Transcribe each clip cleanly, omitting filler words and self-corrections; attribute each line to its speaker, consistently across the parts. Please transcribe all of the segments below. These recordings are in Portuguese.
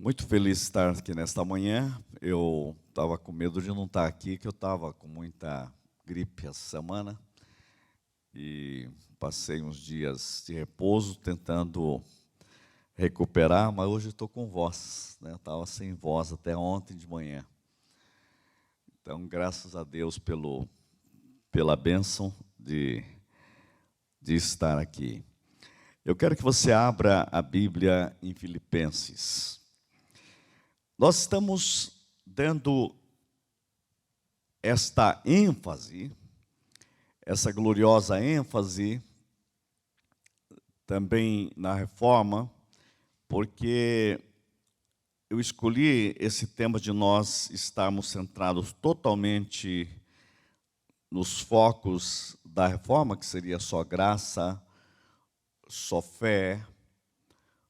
Speaker 1: Muito feliz de estar aqui nesta manhã. Eu estava com medo de não estar aqui, que eu estava com muita gripe essa semana e passei uns dias de repouso tentando recuperar, mas hoje estou com voz, né? Eu estava sem voz até ontem de manhã. Então, graças a Deus pela bênção de estar aqui. Eu quero que você abra a Bíblia em Filipenses. Nós estamos dando esta ênfase, essa gloriosa ênfase, também na reforma, porque eu escolhi esse tema de nós estarmos centrados totalmente nos focos da reforma, que seria só graça, só fé,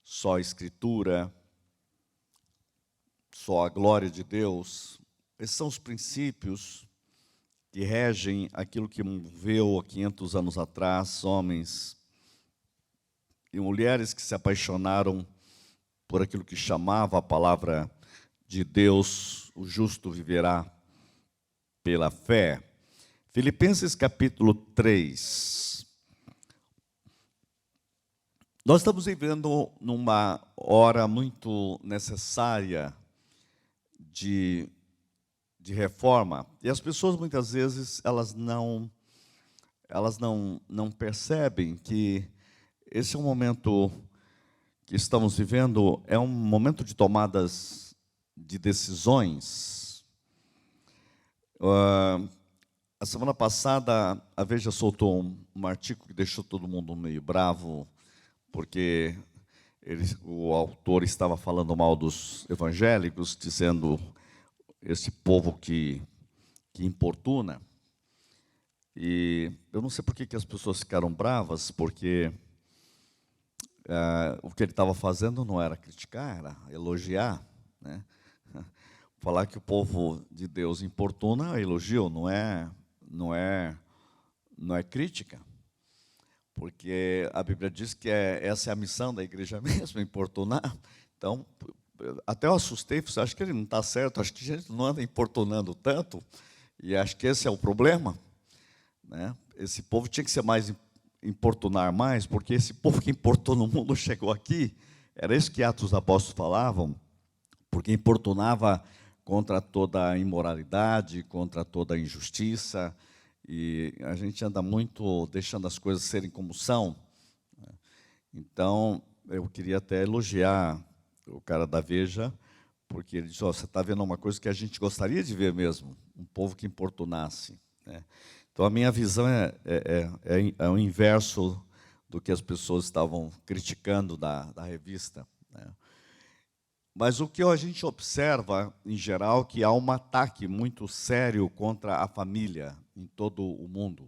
Speaker 1: só escritura, só a glória de Deus. Esses são os princípios que regem aquilo que moveu há 500 anos atrás homens e mulheres que se apaixonaram por aquilo que chamava a palavra de Deus: o justo viverá pela fé. Filipenses capítulo 3. Nós estamos vivendo numa hora muito necessária de reforma, e as pessoas muitas vezes elas não percebem que esse é um momento que estamos vivendo, é um momento de tomadas de decisões. A semana passada a Veja soltou um artigo que deixou todo mundo meio bravo, porque o autor estava falando mal dos evangélicos, dizendo esse povo que importuna. E eu não sei por que as pessoas ficaram bravas, porque o que ele estava fazendo não era criticar, era elogiar, né? Falar que o povo de Deus importuna é elogio, não é crítica. Porque a Bíblia diz que essa é a missão da igreja mesmo, importunar. Então, até eu assustei, falei, acho que ele não está certo, acho que a gente não anda importunando tanto, e acho que esse é o problema, né? Esse povo tinha que ser mais, importunar mais, porque esse povo que importuna o mundo chegou aqui, era isso que Atos dos Apóstolos falavam, porque importunava contra toda a imoralidade, contra toda a injustiça, e a gente anda muito deixando as coisas serem como são. Então, eu queria até elogiar o cara da Veja, porque ele disse, você está vendo uma coisa que a gente gostaria de ver mesmo, um povo que importunasse, né? Então, a minha visão é o inverso do que as pessoas estavam criticando da revista, né? Mas o que a gente observa, em geral, que há um ataque muito sério contra a família em todo o mundo.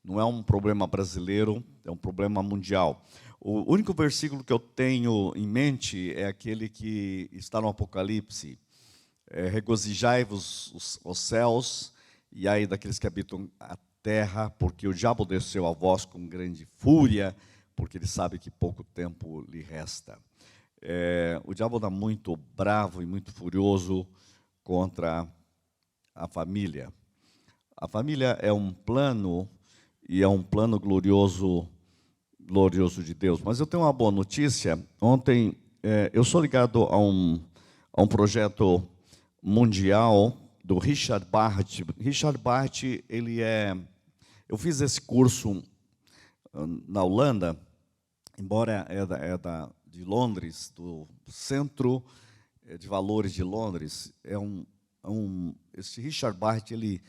Speaker 1: Não é um problema brasileiro, é um problema mundial. O único versículo que eu tenho em mente é aquele que está no Apocalipse. Regozijai-vos os céus, e aí daqueles que habitam a terra, porque o diabo desceu a vós com grande fúria, porque ele sabe que pouco tempo lhe resta. O diabo anda muito bravo e muito furioso contra a família. A família é um plano, e é um plano glorioso de Deus. Mas eu tenho uma boa notícia. Ontem, eu sou ligado a um projeto mundial do Richard Bart. Richard Bart, eu fiz esse curso na Holanda, embora de Londres, do Centro de Valores de Londres. Esse Richard Bart, ele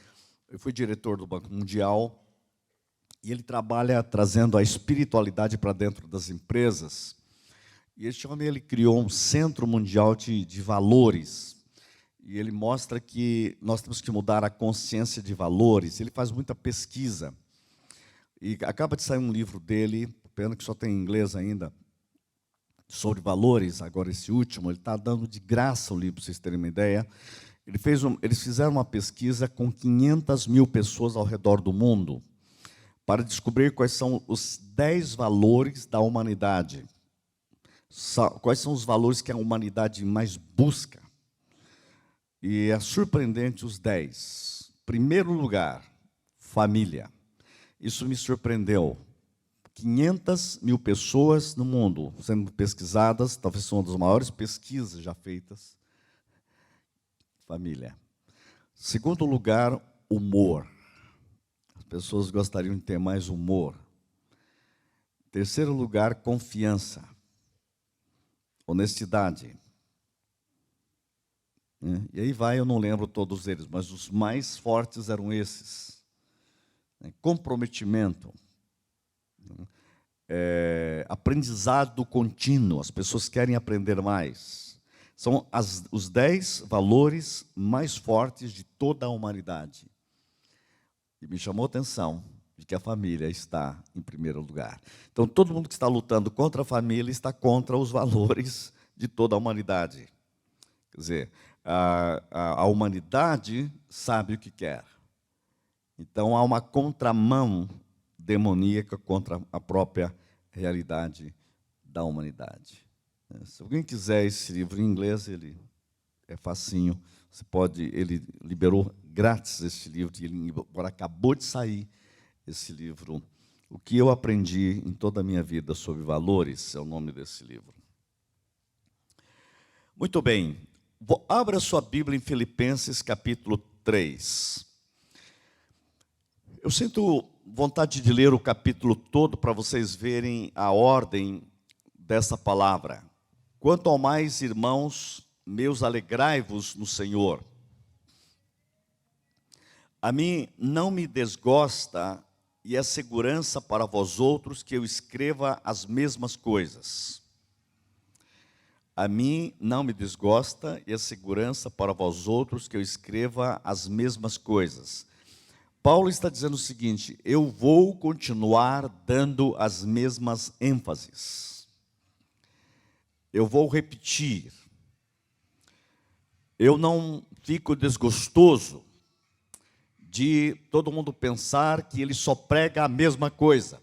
Speaker 1: foi diretor do Banco Mundial, e ele trabalha trazendo a espiritualidade para dentro das empresas. E este homem, ele criou um Centro Mundial de Valores, e ele mostra que nós temos que mudar a consciência de valores. Ele faz muita pesquisa, e acaba de sair um livro dele, pena que só tem em inglês ainda, sobre valores. Agora esse último, ele está dando de graça o livro, para vocês terem uma ideia. Eles fizeram uma pesquisa com 500 mil pessoas ao redor do mundo, para descobrir quais são os 10 valores da humanidade. Quais são os valores que a humanidade mais busca? E é surpreendente os 10. Primeiro lugar, família. Isso me surpreendeu. 500 mil pessoas no mundo sendo pesquisadas, talvez uma das maiores pesquisas já feitas. Família. Segundo lugar, humor. As pessoas gostariam de ter mais humor. Terceiro lugar, confiança. Honestidade. E aí vai, eu não lembro todos eles, mas os mais fortes eram esses. Comprometimento. Aprendizado contínuo, as pessoas querem aprender mais. São os 10 valores mais fortes de toda a humanidade. E me chamou a atenção de que a família está em primeiro lugar. Então, todo mundo que está lutando contra a família está contra os valores de toda a humanidade. Quer dizer, a humanidade sabe o que quer. Então, há uma contramão demoníaca contra a própria realidade da humanidade. Se alguém quiser esse livro em inglês, ele é facinho. Você pode, ele liberou grátis esse livro, ele agora acabou de sair esse livro. O que eu aprendi em toda a minha vida sobre valores é o nome desse livro. Muito bem. Abra sua Bíblia em Filipenses capítulo 3. Eu sinto vontade de ler o capítulo todo para vocês verem a ordem dessa palavra. Quanto ao mais, irmãos, meus, alegrai-vos no Senhor. A mim não me desgosta e é segurança para vós outros que eu escreva as mesmas coisas. A mim não me desgosta e é segurança para vós outros que eu escreva as mesmas coisas. Paulo está dizendo o seguinte: eu vou continuar dando as mesmas ênfases. Eu vou repetir. Eu não fico desgostoso de todo mundo pensar que ele só prega a mesma coisa.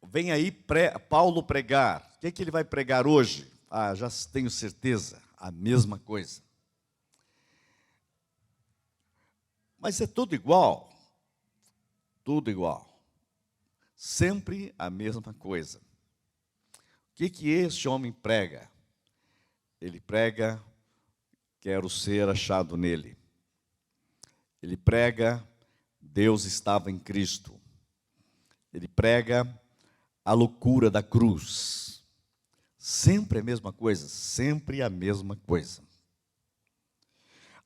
Speaker 1: Vem aí Paulo pregar. O que é que ele vai pregar hoje? Já tenho certeza, a mesma coisa. Mas é tudo igual. Tudo igual. Sempre a mesma coisa. O que este homem prega? Ele prega, quero ser achado nele. Ele prega, Deus estava em Cristo. Ele prega a loucura da cruz. Sempre a mesma coisa, sempre a mesma coisa.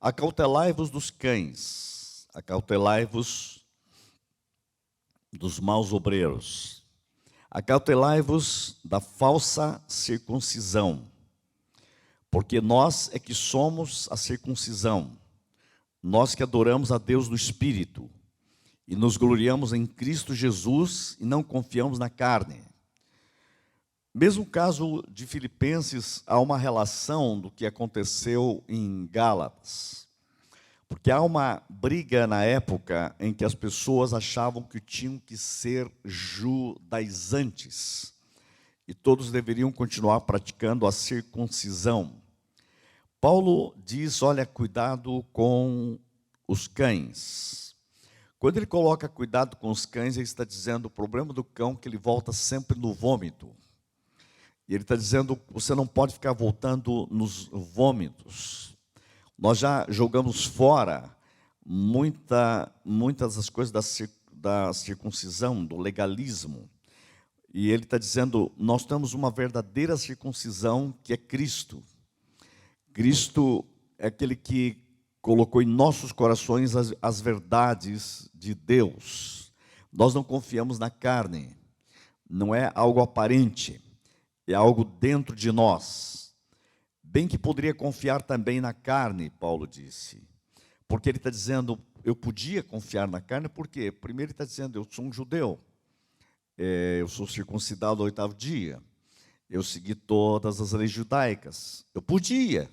Speaker 1: Acautelai-vos dos cães, acautelai-vos dos maus obreiros, acautelai-vos da falsa circuncisão, porque nós é que somos a circuncisão, nós que adoramos a Deus no Espírito, e nos gloriamos em Cristo Jesus e não confiamos na carne. Mesmo caso de Filipenses, há uma relação do que aconteceu em Gálatas. Porque há uma briga na época em que as pessoas achavam que tinham que ser judaizantes. E todos deveriam continuar praticando a circuncisão. Paulo diz, olha, cuidado com os cães. Quando ele coloca cuidado com os cães, ele está dizendo o problema do cão é que ele volta sempre no vômito. E ele está dizendo, você não pode ficar voltando nos vômitos. Nós já jogamos fora muitas das coisas da circuncisão, do legalismo. E ele está dizendo, nós temos uma verdadeira circuncisão que é Cristo. Cristo é aquele que colocou em nossos corações as verdades de Deus. Nós não confiamos na carne, não é algo aparente. É algo dentro de nós. Bem que poderia confiar também na carne, Paulo disse. Porque ele está dizendo, eu podia confiar na carne, por quê? Primeiro ele está dizendo, eu sou um judeu. Eu sou circuncidado ao 8º dia. Eu segui todas as leis judaicas. Eu podia.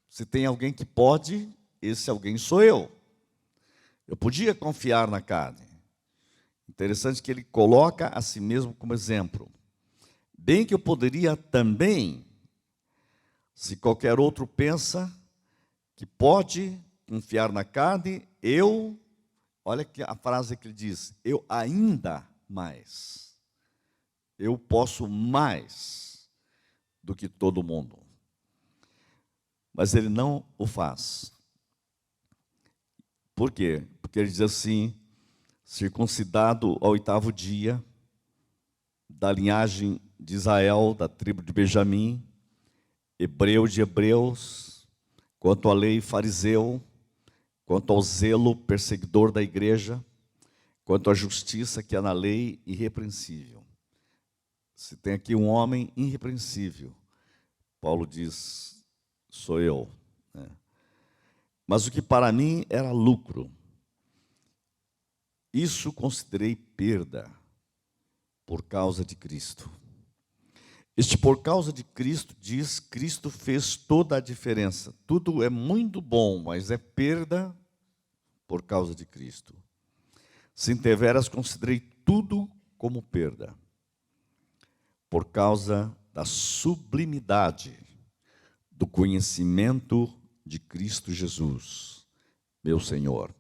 Speaker 1: Se tem alguém que pode, esse alguém sou eu. Eu podia confiar na carne. Interessante que ele coloca a si mesmo como exemplo. Bem que eu poderia também, se qualquer outro pensa que pode confiar na carne, olha que a frase que ele diz, eu ainda mais, eu posso mais do que todo mundo. Mas ele não o faz. Por quê? Porque ele diz assim, circuncidado ao 8º dia, da linhagem de Israel, da tribo de Benjamim, hebreu de hebreus, quanto à lei fariseu, quanto ao zelo perseguidor da igreja, quanto à justiça que há na lei, irrepreensível. Se tem aqui um homem irrepreensível, Paulo diz, sou eu. Mas o que para mim era lucro, isso considerei perda por causa de Cristo. Este por causa de Cristo diz, Cristo fez toda a diferença. Tudo é muito bom, mas é perda por causa de Cristo. Sem deveras considerei tudo como perda, por causa da sublimidade do conhecimento de Cristo Jesus, meu Senhor.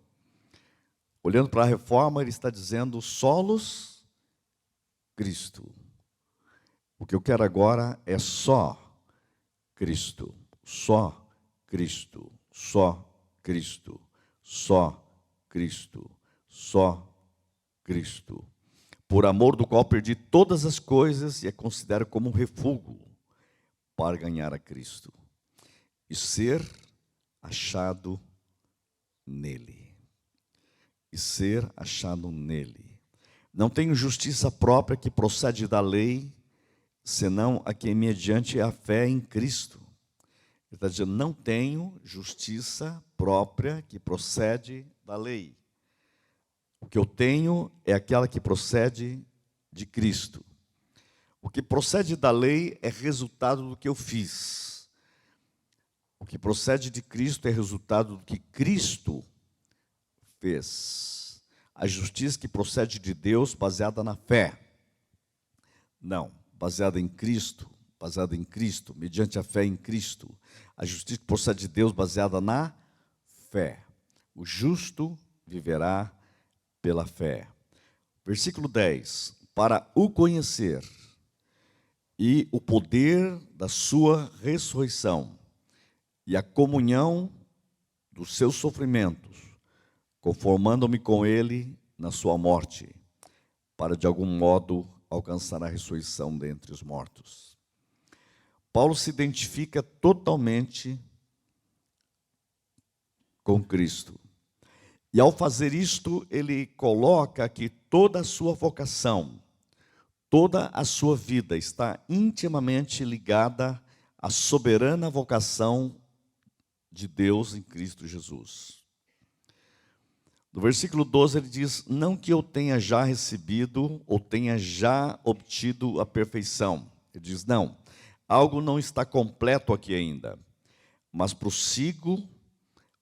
Speaker 1: Olhando para a reforma, ele está dizendo, solos Cristo. O que eu quero agora é só Cristo, só Cristo, só Cristo, só Cristo, só Cristo. Por amor do qual perdi todas as coisas e a considero como um refúgio para ganhar a Cristo e ser achado nele. E ser achado nele. Não tenho justiça própria que procede da lei, senão a que mediante a fé em Cristo. Ele está dizendo, não tenho justiça própria que procede da lei. O que eu tenho é aquela que procede de Cristo. O que procede da lei é resultado do que eu fiz. O que procede de Cristo é resultado do que Cristo fez. A justiça que procede de Deus baseada na fé. Não, baseada em Cristo, mediante a fé em Cristo. A justiça que procede de Deus baseada na fé. O justo viverá pela fé. Versículo 10. Para o conhecer e o poder da sua ressurreição e a comunhão dos seus sofrimentos, conformando-me com ele na sua morte, para de algum modo alcançar a ressurreição dentre os mortos. Paulo se identifica totalmente com Cristo. E ao fazer isto, ele coloca que toda a sua vocação, toda a sua vida está intimamente ligada à soberana vocação de Deus em Cristo Jesus. No versículo 12 ele diz, não que eu tenha já recebido ou tenha já obtido a perfeição. Ele diz, não, algo não está completo aqui ainda, mas prossigo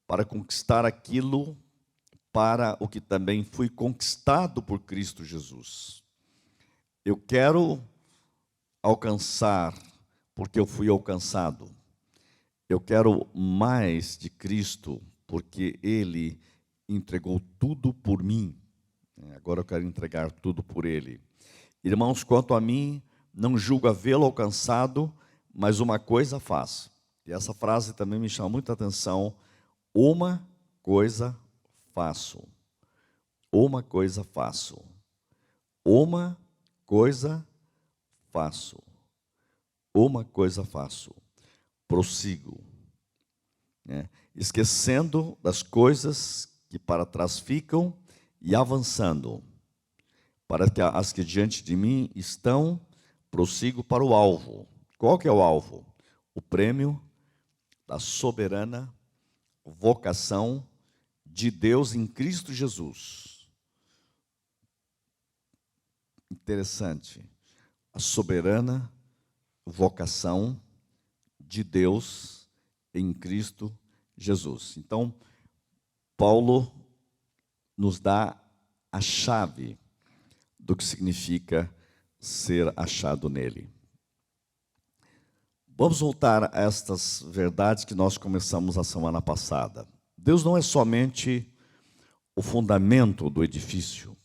Speaker 1: para conquistar aquilo para o que também fui conquistado por Cristo Jesus. Eu quero alcançar porque eu fui alcançado. Eu quero mais de Cristo porque Ele entregou tudo por mim. Agora eu quero entregar tudo por Ele. Irmãos, quanto a mim, não julgo havê-lo alcançado, mas uma coisa faço. E essa frase também me chama muita atenção. Uma coisa faço. Uma coisa faço. Uma coisa faço. Uma coisa faço. Prossigo. Esquecendo das coisas que para trás ficam e avançando para que as que diante de mim estão, prossigo para o alvo. Qual que é o alvo? O prêmio da soberana vocação de Deus em Cristo Jesus. Interessante. A soberana vocação de Deus em Cristo Jesus. Então, Paulo nos dá a chave do que significa ser achado nele. Vamos voltar a estas verdades que nós começamos a semana passada. Deus não é somente o fundamento do edifício,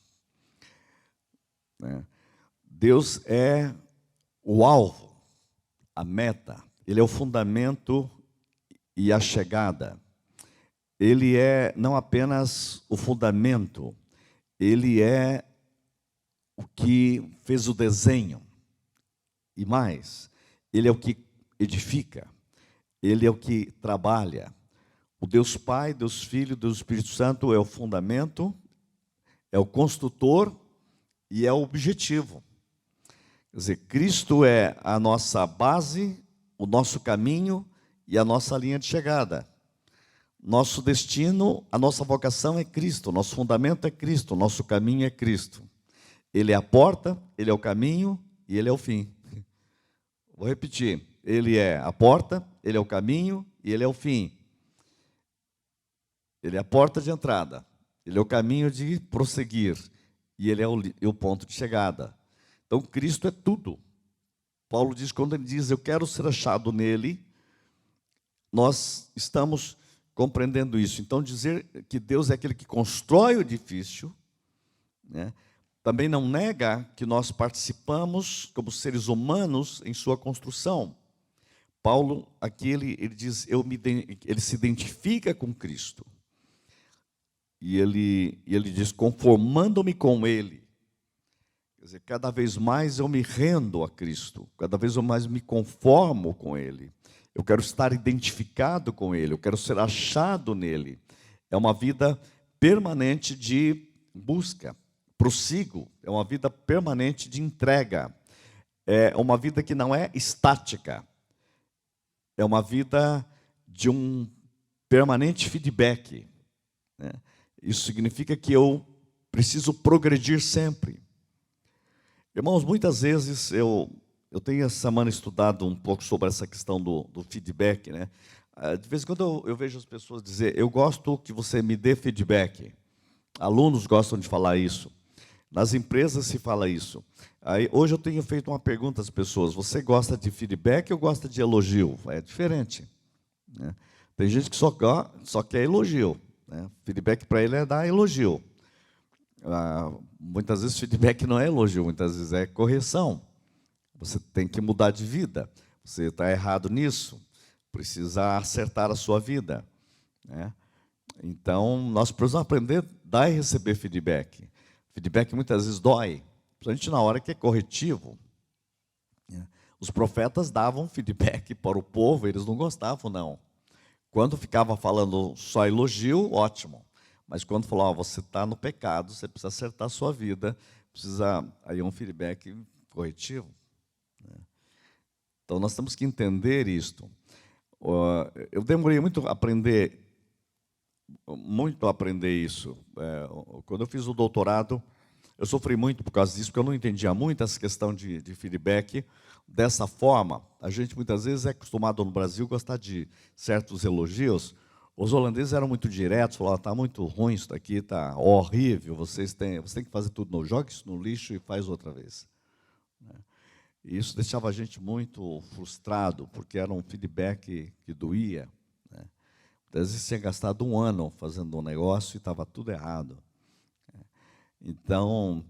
Speaker 1: né? Deus é o alvo, a meta. Ele é o fundamento e a chegada. Ele é não apenas o fundamento, ele é o que fez o desenho. E mais, ele é o que edifica, ele é o que trabalha. O Deus Pai, Deus Filho, Deus Espírito Santo é o fundamento, é o construtor e é o objetivo. Quer dizer, Cristo é a nossa base, o nosso caminho e a nossa linha de chegada. Nosso destino, a nossa vocação é Cristo, nosso fundamento é Cristo, nosso caminho é Cristo. Ele é a porta, ele é o caminho e ele é o fim. Vou repetir, ele é a porta, ele é o caminho e ele é o fim. Ele é a porta de entrada, ele é o caminho de prosseguir e ele é o ponto de chegada. Então, Cristo é tudo. Paulo diz, quando ele diz, eu quero ser achado nele, nós estamos compreendendo isso. Então, dizer que Deus é aquele que constrói o edifício, né, também não nega que nós participamos, como seres humanos, em sua construção. Paulo, aqui, ele diz, ele se identifica com Cristo. E ele diz, conformando-me com Ele. Quer dizer, cada vez mais eu me rendo a Cristo, cada vez mais me conformo com Ele. Eu quero estar identificado com Ele, eu quero ser achado nele. É uma vida permanente de busca, prossigo, é uma vida permanente de entrega. É uma vida que não é estática, é uma vida de um permanente feedback, né? Isso significa que eu preciso progredir sempre. Irmãos, muitas vezes eu tenho essa semana estudado um pouco sobre essa questão do feedback, né? De vez em quando eu vejo as pessoas dizer, eu gosto que você me dê feedback. Alunos gostam de falar isso. Nas empresas se fala isso. Aí, hoje eu tenho feito uma pergunta às pessoas, você gosta de feedback ou gosta de elogio? É diferente, né? Tem gente que só quer elogio, né? Feedback para ele é dar elogio. Muitas vezes feedback não é elogio, muitas vezes é correção. Você tem que mudar de vida, você está errado nisso, precisa acertar a sua vida, né? Então, nós precisamos aprender a dar e receber feedback. Feedback muitas vezes dói, principalmente na hora que é corretivo, né? Os profetas davam feedback para o povo, eles não gostavam, não. Quando ficava falando só elogio, ótimo. Mas quando falou, você está no pecado, você precisa acertar a sua vida, precisa aí um feedback corretivo, né? Então, nós temos que entender isto. Eu demorei muito a aprender isso. Quando eu fiz o doutorado, eu sofri muito por causa disso, porque eu não entendia muito essa questão de feedback dessa forma. A gente, muitas vezes, é acostumado no Brasil a gostar de certos elogios. Os holandeses eram muito diretos, falavam, está muito ruim isso daqui, está horrível, você tem que fazer tudo novo, joga isso no lixo e faz outra vez, né? E isso deixava a gente muito frustrado, porque era um feedback que doía, né? Às vezes tinha gastado um ano fazendo um negócio e estava tudo errado. Então,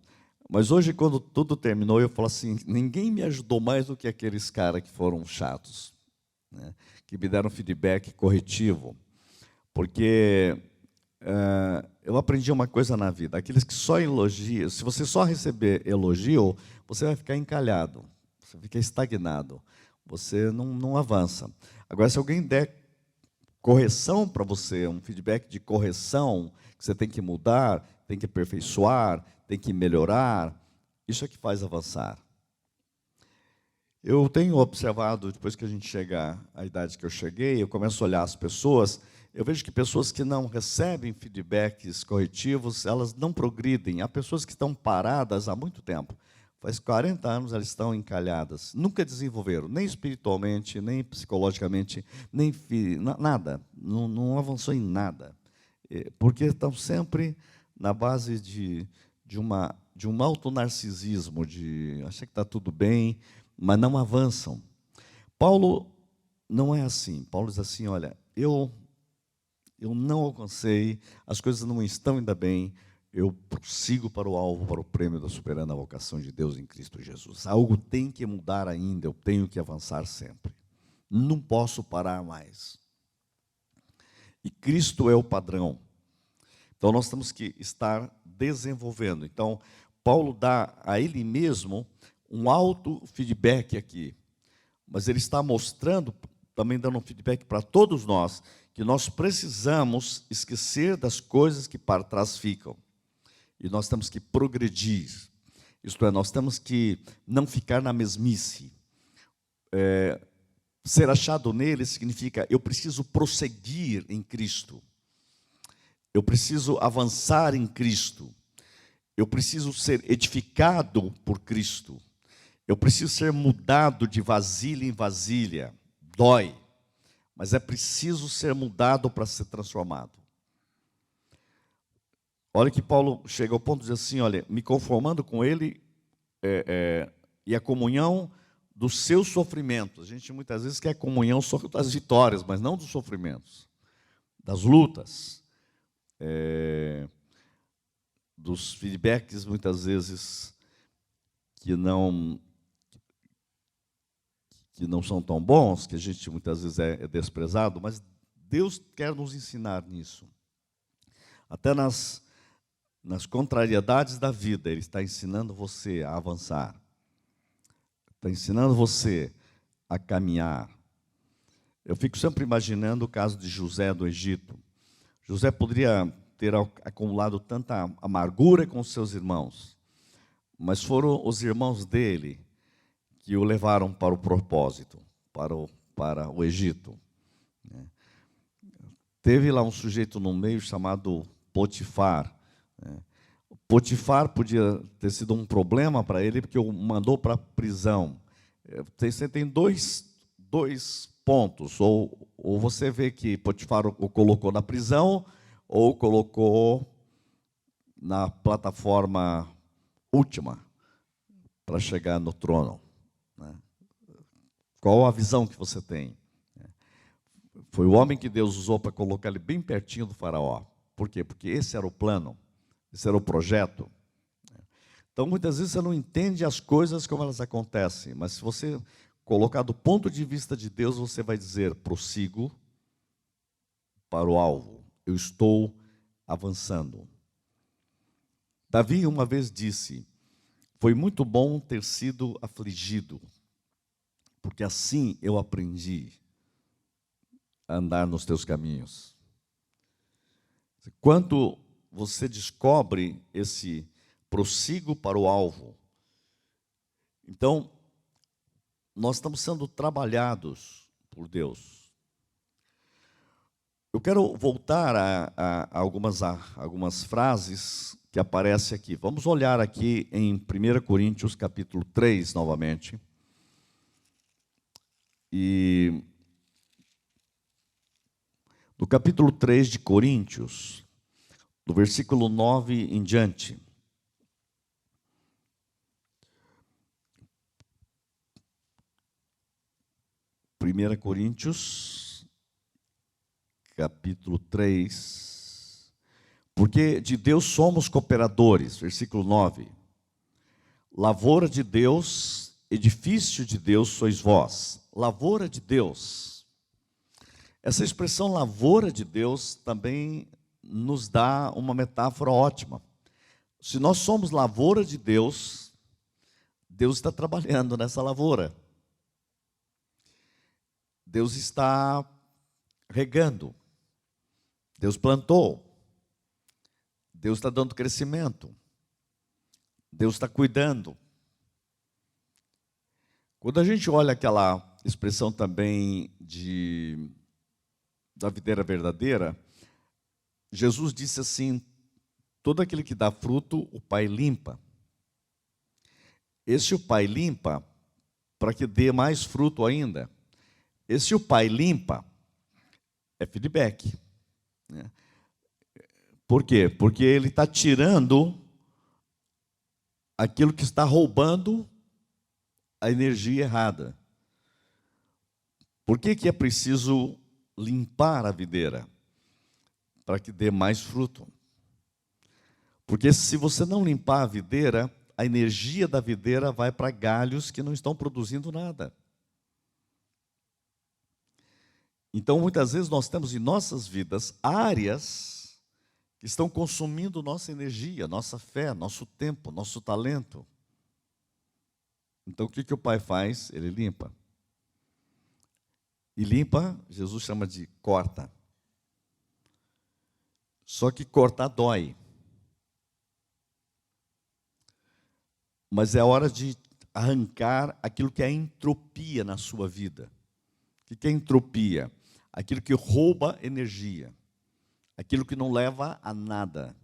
Speaker 1: mas hoje, quando tudo terminou, eu falo assim, ninguém me ajudou mais do que aqueles caras que foram chatos, né? Que me deram feedback corretivo. Porque eu aprendi uma coisa na vida, aqueles que só elogiam, se você só receber elogio, você vai ficar encalhado, você fica estagnado, você não avança. Agora, se alguém der correção para você, um feedback de correção, que você tem que mudar, tem que aperfeiçoar, tem que melhorar, isso é que faz avançar. Eu tenho observado, depois que a gente chega à idade que eu cheguei, eu começo a olhar as pessoas, eu vejo que pessoas que não recebem feedbacks corretivos, elas não progridem. Há pessoas que estão paradas há muito tempo. Faz 40 anos elas estão encalhadas. Nunca desenvolveram, nem espiritualmente, nem psicologicamente, nem nada. Não avançou em nada. Porque estão sempre na base de um autonarcisismo, de achar que está tudo bem, mas não avançam. Paulo não é assim. Paulo diz assim, olha, eu não alcancei, as coisas não estão ainda bem, eu prossigo para o alvo, para o prêmio da soberana vocação de Deus em Cristo Jesus. Algo tem que mudar ainda, eu tenho que avançar sempre. Não posso parar mais. E Cristo é o padrão. Então, nós temos que estar desenvolvendo. Então, Paulo dá a ele mesmo um alto feedback aqui. Mas ele está mostrando, também dando um feedback para todos nós, que nós precisamos esquecer das coisas que para trás ficam. E nós temos que progredir. Isto é, nós temos que não ficar na mesmice. Ser achado nele significa, eu preciso prosseguir em Cristo. Eu preciso avançar em Cristo. Eu preciso ser edificado por Cristo. Eu preciso ser mudado de vasilha em vasilha. Dói. Mas é preciso ser mudado para ser transformado. Olha que Paulo chega ao ponto de dizer assim, olha, me conformando com ele e a comunhão dos seus sofrimentos. A gente muitas vezes quer comunhão só das vitórias, mas não dos sofrimentos, das lutas, dos feedbacks muitas vezes que não são tão bons, que a gente muitas vezes é desprezado, mas Deus quer nos ensinar nisso. Até nas contrariedades da vida, Ele está ensinando você a avançar. Está ensinando você a caminhar. Eu fico sempre imaginando o caso de José do Egito. José poderia ter acumulado tanta amargura com seus irmãos, mas foram os irmãos dele que o levaram para o propósito, para o Egito. Teve lá um sujeito no meio chamado Potifar. Potifar podia ter sido um problema para ele, porque o mandou para a prisão. Você tem dois pontos, ou você vê que Potifar o colocou na prisão, ou colocou na plataforma última para chegar no trono. Qual a visão que você tem? Foi o homem que Deus usou para colocar ele bem pertinho do faraó. Por quê? Porque esse era o plano, esse era o projeto. Então, muitas vezes você não entende as coisas como elas acontecem, mas se você colocar do ponto de vista de Deus, você vai dizer, prossigo para o alvo, eu estou avançando. Davi uma vez disse, foi muito bom ter sido afligido, porque assim eu aprendi a andar nos teus caminhos. Quando você descobre esse prossigo para o alvo, então, nós estamos sendo trabalhados por Deus. Eu quero voltar a algumas frases que aparecem aqui. Vamos olhar aqui em 1 Coríntios capítulo 3 novamente. E no capítulo 3 de Coríntios, do versículo 9 em diante. Primeira Coríntios, capítulo 3. Porque de Deus somos cooperadores, versículo 9. Lavoura de Deus, edifício de Deus sois vós. Lavoura de Deus. Essa expressão lavoura de Deus também nos dá uma metáfora ótima. Se nós somos lavoura de Deus, Deus está trabalhando nessa lavoura. Deus está regando. Deus plantou. Deus está dando crescimento. Deus está cuidando. Quando a gente olha aquela expressão também da videira verdadeira, Jesus disse assim, todo aquele que dá fruto, o Pai limpa. Esse o Pai limpa para que dê mais fruto ainda. Esse o Pai limpa é feedback. Por quê? Porque Ele está tirando aquilo que está roubando a energia errada. Por que é preciso limpar a videira? Para que dê mais fruto. Porque se você não limpar a videira, a energia da videira vai para galhos que não estão produzindo nada. Então, muitas vezes nós temos em nossas vidas áreas que estão consumindo nossa energia, nossa fé, nosso tempo, nosso talento. Então, o que o Pai faz? Ele limpa. E limpa, Jesus chama de corta. Só que cortar dói. Mas é a hora de arrancar aquilo que é entropia na sua vida. O que é entropia? Aquilo que rouba energia. Aquilo que não leva a nada.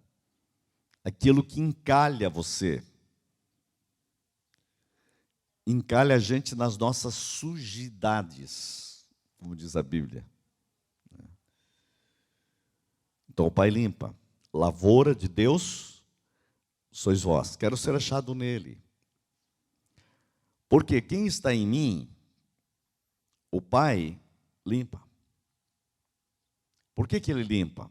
Speaker 1: Aquilo que encalha você. Encalha a gente nas nossas sujidades, como diz a Bíblia. Então o Pai limpa. Lavoura de Deus sois vós. Quero ser achado nele. Porque quem está em mim, o Pai limpa. Por que ele limpa?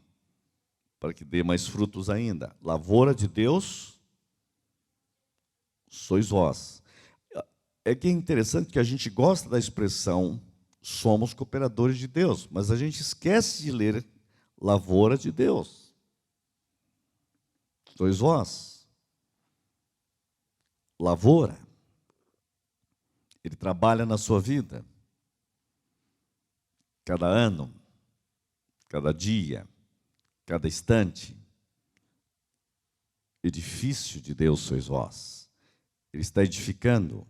Speaker 1: Para que dê mais frutos ainda. Lavoura de Deus sois vós. É que é interessante que a gente gosta da expressão somos cooperadores de Deus, mas a gente esquece de ler lavoura de Deus. Sois vós. Lavoura. Ele trabalha na sua vida. Cada ano, cada dia, cada instante. Edifício de Deus sois vós. Ele está edificando.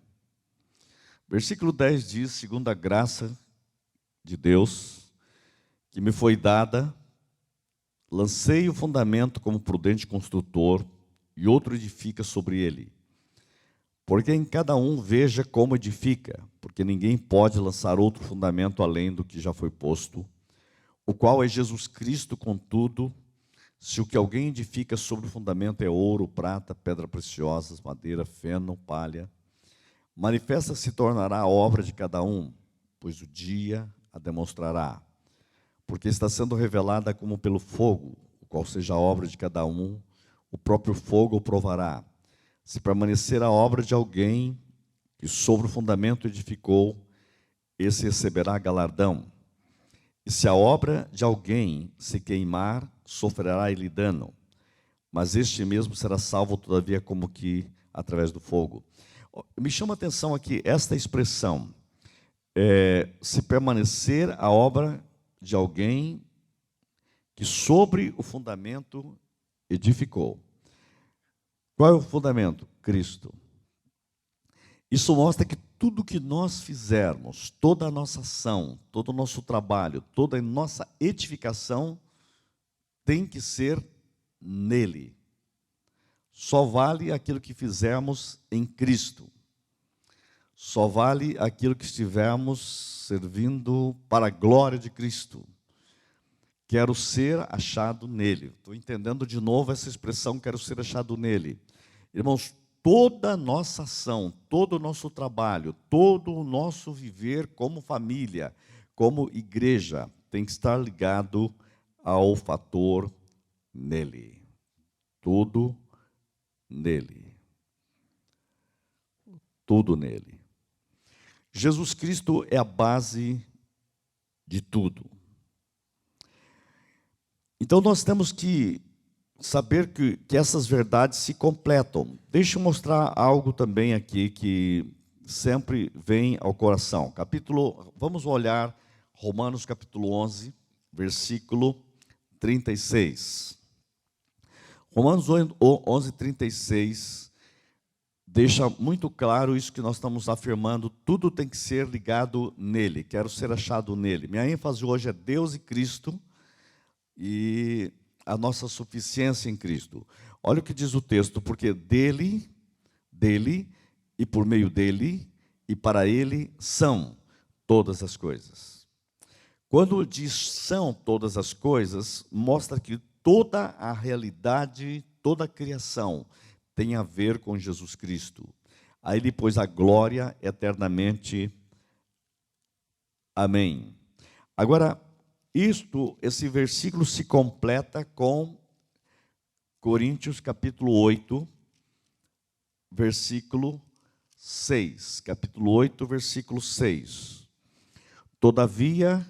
Speaker 1: Versículo 10 diz, segundo a graça de Deus, que me foi dada, lancei o fundamento como prudente construtor, e outro edifica sobre ele. Porque em cada um veja como edifica, porque ninguém pode lançar outro fundamento além do que já foi posto, o qual é Jesus Cristo. Contudo, se o que alguém edifica sobre o fundamento é ouro, prata, pedra preciosas, madeira, feno, palha, manifesta se tornará a obra de cada um, pois o dia a demonstrará, porque está sendo revelada como pelo fogo, o qual seja a obra de cada um, o próprio fogo o provará. Se permanecer a obra de alguém que sobre o fundamento edificou, esse receberá galardão. E se a obra de alguém se queimar, sofrerá ele dano, mas este mesmo será salvo, todavia, como que através do fogo. Me chama a atenção aqui esta expressão, se permanecer a obra de alguém que sobre o fundamento edificou. Qual é o fundamento? Cristo. Isso mostra que tudo que nós fizermos, toda a nossa ação, todo o nosso trabalho, toda a nossa edificação tem que ser nele. Só vale aquilo que fizermos em Cristo. Só vale aquilo que estivermos servindo para a glória de Cristo. Quero ser achado nele. Estou entendendo de novo essa expressão, quero ser achado nele. Irmãos, toda a nossa ação, todo o nosso trabalho, todo o nosso viver como família, como igreja, tem que estar ligado ao fator nele. Tudo nele. Tudo nele. Jesus Cristo é a base de tudo. Então nós temos que saber que essas verdades se completam. Deixa eu mostrar algo também aqui que sempre vem ao coração. Vamos olhar Romanos capítulo 11, versículo 36. Romanos 11, 36 deixa muito claro isso que nós estamos afirmando, tudo tem que ser ligado nele, quero ser achado nele. Minha ênfase hoje é Deus e Cristo e a nossa suficiência em Cristo. Olha o que diz o texto, porque dele e por meio dele e para ele são todas as coisas. Quando diz são todas as coisas, mostra que toda a realidade, toda a criação tem a ver com Jesus Cristo. A ele, pois, a glória eternamente. Amém. Agora, esse versículo se completa com Coríntios capítulo 8, versículo 6. Capítulo 8, versículo 6. Todavia,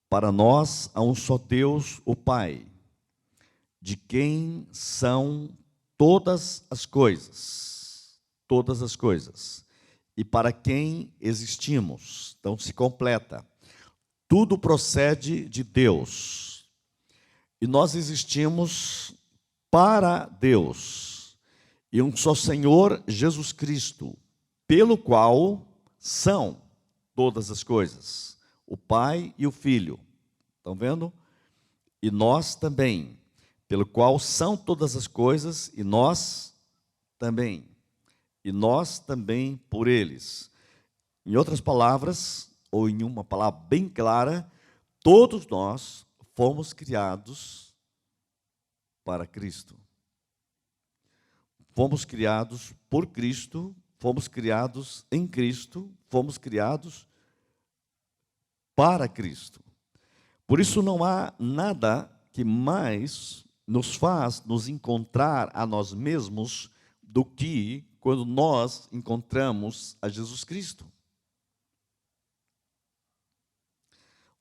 Speaker 1: para nós há um só Deus, o Pai, de quem são todas as coisas, e para quem existimos. Então se completa. Tudo procede de Deus, e nós existimos para Deus, e um só Senhor, Jesus Cristo, pelo qual são todas as coisas, o Pai e o Filho. Estão vendo? E nós também, pelo qual são todas as coisas, e nós também por eles. Em outras palavras, ou em uma palavra bem clara, todos nós fomos criados para Cristo. Fomos criados por Cristo, fomos criados em Cristo, fomos criados para Cristo. Por isso não há nada que mais nos faz nos encontrar a nós mesmos do que quando nós encontramos a Jesus Cristo.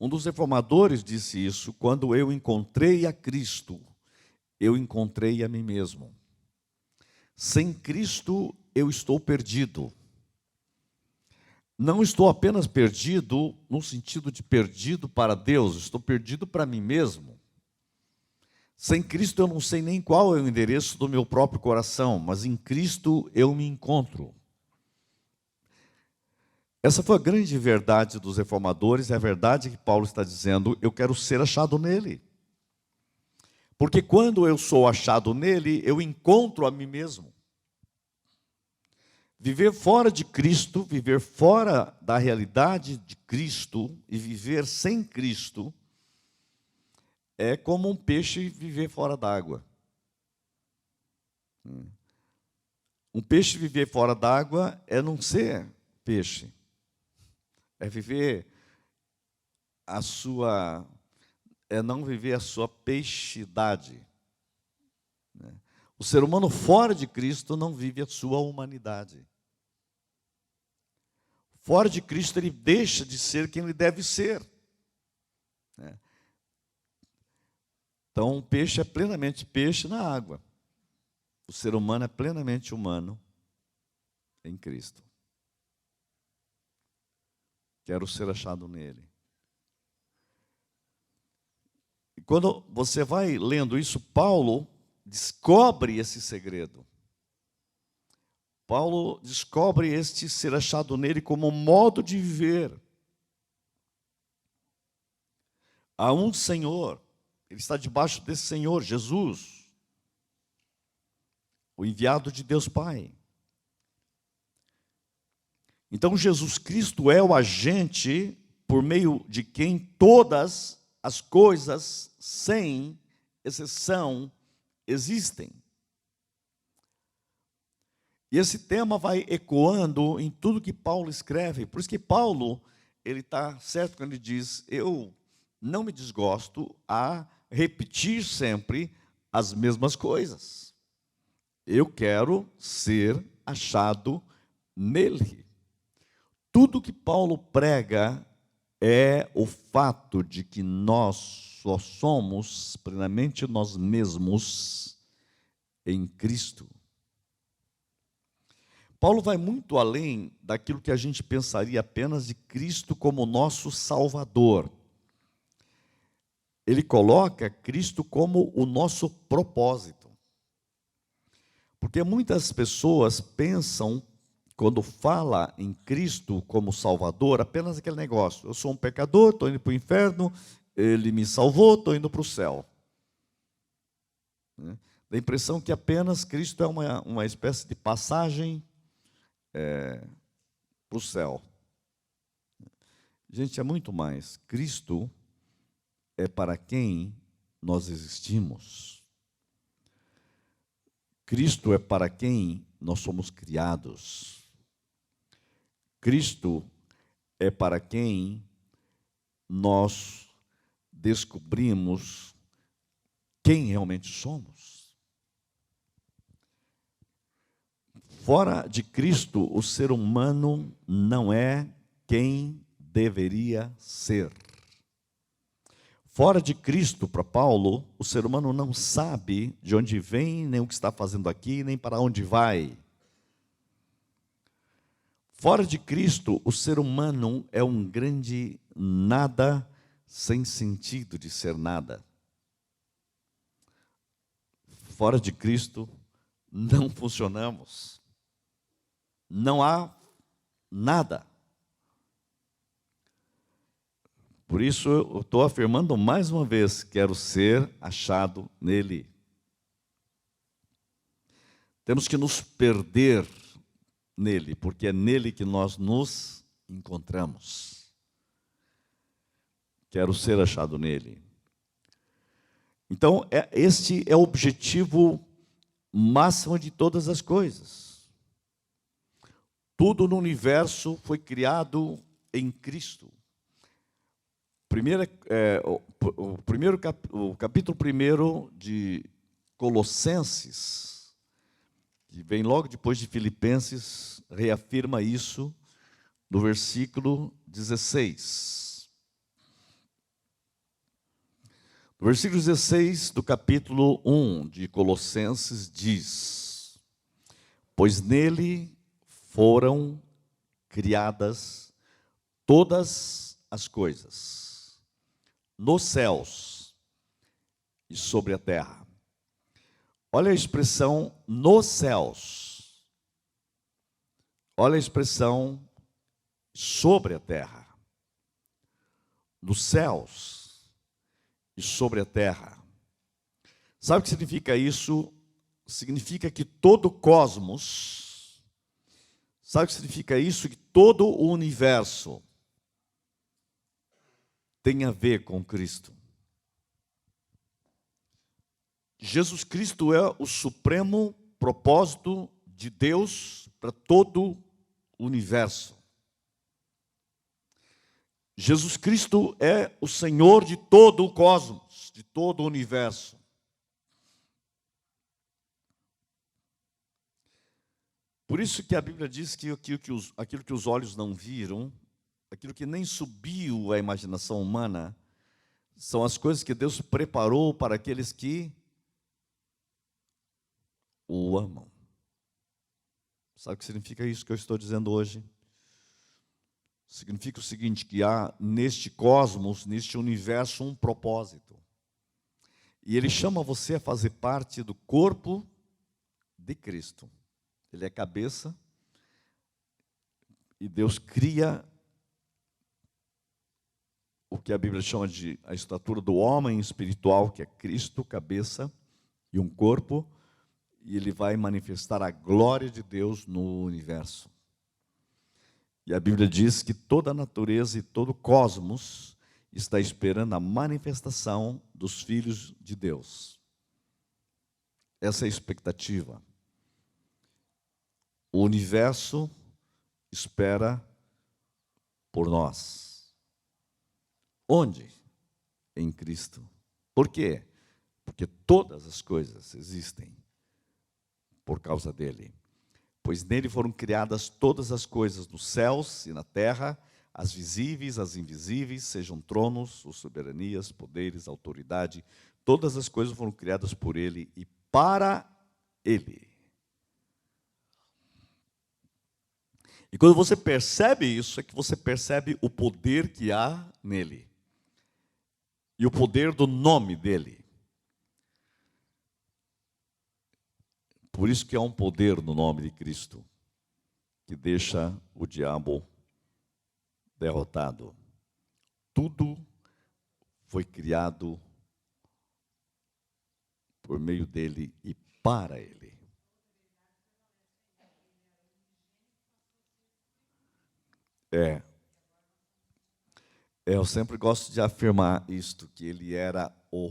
Speaker 1: Um dos reformadores disse isso: quando eu encontrei a Cristo, eu encontrei a mim mesmo. Sem Cristo, eu estou perdido. Não estou apenas perdido no sentido de perdido para Deus, estou perdido para mim mesmo. Sem Cristo, eu não sei nem qual é o endereço do meu próprio coração, mas em Cristo eu me encontro. Essa foi a grande verdade dos reformadores, é a verdade que Paulo está dizendo: eu quero ser achado nele. Porque quando eu sou achado nele, eu encontro a mim mesmo. Viver fora de Cristo, viver fora da realidade de Cristo e viver sem Cristo é como um peixe viver fora d'água. Um peixe viver fora d'água é não ser peixe. É viver não viver a sua peixidade. O ser humano fora de Cristo não vive a sua humanidade. Fora de Cristo ele deixa de ser quem ele deve ser. Então o peixe é plenamente peixe na água. O ser humano é plenamente humano em Cristo. Quero ser achado nele. E quando você vai lendo isso, Paulo descobre esse segredo. Paulo descobre este ser achado nele como um modo de viver. Há um Senhor, ele está debaixo desse Senhor, Jesus, o enviado de Deus Pai. Então Jesus Cristo é o agente por meio de quem todas as coisas, sem exceção, existem. E esse tema vai ecoando em tudo que Paulo escreve. Por isso que Paulo, ele está certo quando ele diz: eu não me desgosto a repetir sempre as mesmas coisas. Eu quero ser achado nele. Tudo que Paulo prega é o fato de que nós só somos plenamente nós mesmos em Cristo. Paulo vai muito além daquilo que a gente pensaria apenas de Cristo como nosso Salvador. Ele coloca Cristo como o nosso propósito. Porque muitas pessoas pensam, quando fala em Cristo como Salvador, apenas aquele negócio: eu sou um pecador, estou indo para o inferno, Ele me salvou, estou indo para o céu. Dá a impressão que apenas Cristo é uma espécie de passagem para o céu. Gente, é muito mais. Cristo é para quem nós existimos. Cristo é para quem nós somos criados. Cristo é para quem nós descobrimos quem realmente somos. Fora de Cristo, o ser humano não é quem deveria ser. Fora de Cristo, para Paulo, o ser humano não sabe de onde vem, nem o que está fazendo aqui, nem para onde vai. Fora de Cristo, o ser humano é um grande nada sem sentido de ser nada. Fora de Cristo, não funcionamos. Não há nada. Por isso, eu estou afirmando mais uma vez, quero ser achado nele. Temos que nos perder nele, porque é nele que nós nos encontramos. Quero ser achado nele. Então, este é o objetivo máximo de todas as coisas. Tudo no universo foi criado em Cristo. O capítulo 1 de Colossenses, que vem logo depois de Filipenses, reafirma isso no versículo 16. No versículo 16 do capítulo 1 de Colossenses diz: pois nele foram criadas todas as coisas, nos céus e sobre a terra. Olha a expressão nos céus. Olha a expressão sobre a terra. Nos céus e sobre a terra. Sabe o que significa isso? Significa que todo o cosmos, sabe o que significa isso? Que todo o universo tem a ver com Cristo. Jesus Cristo é o supremo propósito de Deus para todo o universo. Jesus Cristo é o Senhor de todo o cosmos, de todo o universo. Por isso que a Bíblia diz que aquilo que os olhos não viram, aquilo que nem subiu à imaginação humana, são as coisas que Deus preparou para aqueles que o amam. Sabe o que significa isso que eu estou dizendo hoje? Significa o seguinte, que há neste cosmos, neste universo, um propósito. E Ele chama você a fazer parte do corpo de Cristo. Ele é cabeça, e Deus cria o que a Bíblia chama de a estatura do homem espiritual, que é Cristo, cabeça, e um corpo, e Ele vai manifestar a glória de Deus no universo. E a Bíblia diz que toda a natureza e todo o cosmos está esperando a manifestação dos filhos de Deus. Essa é a expectativa. O universo espera por nós. Onde? Em Cristo. Por quê? Porque todas as coisas existem por causa dele. Pois nele foram criadas todas as coisas nos céus e na terra, as visíveis, as invisíveis, sejam tronos, ou soberanias, poderes, autoridade, todas as coisas foram criadas por ele e para ele. E quando você percebe isso, é que você percebe o poder que há nele. E o poder do nome dele. Por isso que há um poder no nome de Cristo, que deixa o diabo derrotado. Tudo foi criado por meio dele e para ele. Eu sempre gosto de afirmar isto, que ele era o